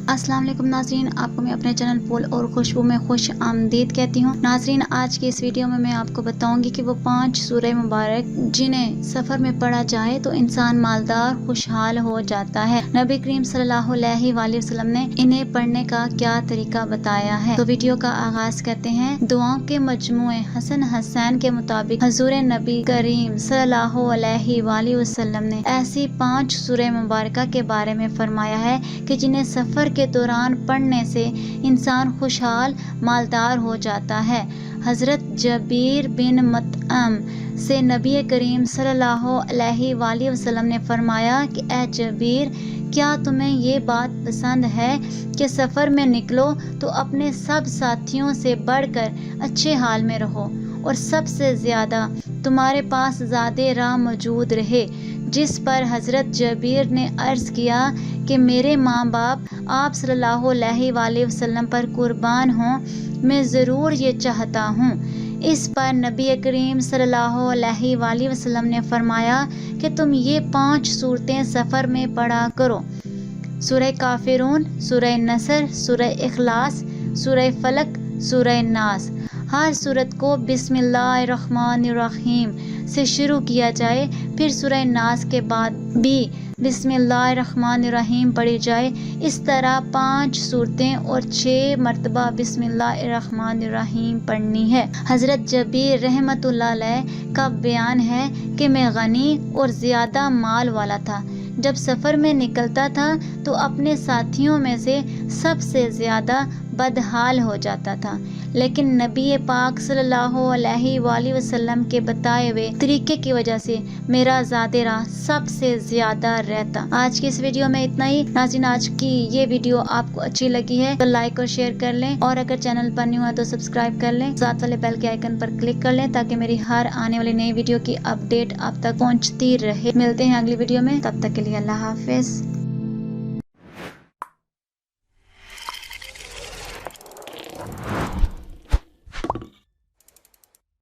अस्सलाम वालेकुम नाज़रीन, आपको मैं अपने चैनल फूल और खुशबू में खुश आमदीद कहती हूँ। नाज़रीन, आज की इस वीडियो में मैं आपको बताऊंगी कि वो 5 सूरह मुबारक जिन्हें सफ़र में पढ़ा जाए तो इंसान मालदार खुशहाल हो जाता है। नबी करीम सल्लल्लाहु अलैहि वसल्लम ने इन्हें पढ़ने का क्या तरीका बताया है। तो वीडियो का आगाज करते हैं। दुआओं के मजमूए हसन हसैन के मुताबिक हजूर नबी करीम सल्लल्लाहु अलैहि वसल्लम ने ऐसी 5 सूरह मुबारक के बारे में फरमाया है कि जिन्हें सफ़र के दौरान पढ़ने से इंसान खुशहाल मालदार हो जाता है। हज़रत जबीर बिन मतअम से नबी करीम सल्लल्लाहु अलैहि वसल्लम ने फरमाया कि ए जबीर, क्या तुम्हें ये बात पसंद है कि सफ़र में निकलो तो अपने सब साथियों से बढ़कर अच्छे हाल में रहो और सबसे ज़्यादा तुम्हारे पास ज़्यादा राह मौजूद रहे। जिस पर हज़रत जबीर ने अर्ज़ किया कि मेरे माँ बाप आप सल्लल्लाहु अलैहि वसल्लम पर कुर्बान हों, मैं ज़रूर ये चाहता हूँ। इस पर नबी करीम सल्लल्लाहु अलैहि वसल्लम ने फरमाया कि तुम ये 5 सूरतें सफ़र में पढ़ा करो: सूरह काफिरून, सूरह नसर, सूरह इखलास, सूरह फलक, सूरह नास। हर सूरत को बिस्मिल्लाहिर्रहमानिर्रहीम से शुरू किया जाए, फिर सूरह नास के बाद भी बिस्मिल्लाहिर्रहमानिर्रहीम पढ़ी जाए। इस तरह 5 सूरतें और 6 मरतबा बिस्मिल्लाहिर्रहमानिर्रहीम पढ़नी है। हज़रत जबीर रहमतुल्लाह अलैह का बयान है कि मैं गनी और ज़्यादा माल वाला था। जब सफ़र में निकलता था तो अपने साथियों में से सबसे ज़्यादा बदहाल हो जाता था, लेकिन नबी पाक सल्लल्लाहु अलैहि वसल्लम के बताए हुए तरीके की वजह से मेरा ज़ादिरा सबसे ज़्यादा रहता। आज की इस वीडियो में इतना ही। नाज़रीन, आज की ये वीडियो आपको अच्छी लगी है तो लाइक और शेयर कर लें, और अगर चैनल पर न्यू है तो सब्सक्राइब कर लें। साथ वाले बेल के आइकन पर क्लिक कर लें ताकि मेरी हर आने वाली नई वीडियो की अपडेट आप तक पहुँचती रहे। मिलते हैं अगली वीडियो में, तब तक के लिए अल्लाह हाफिज़।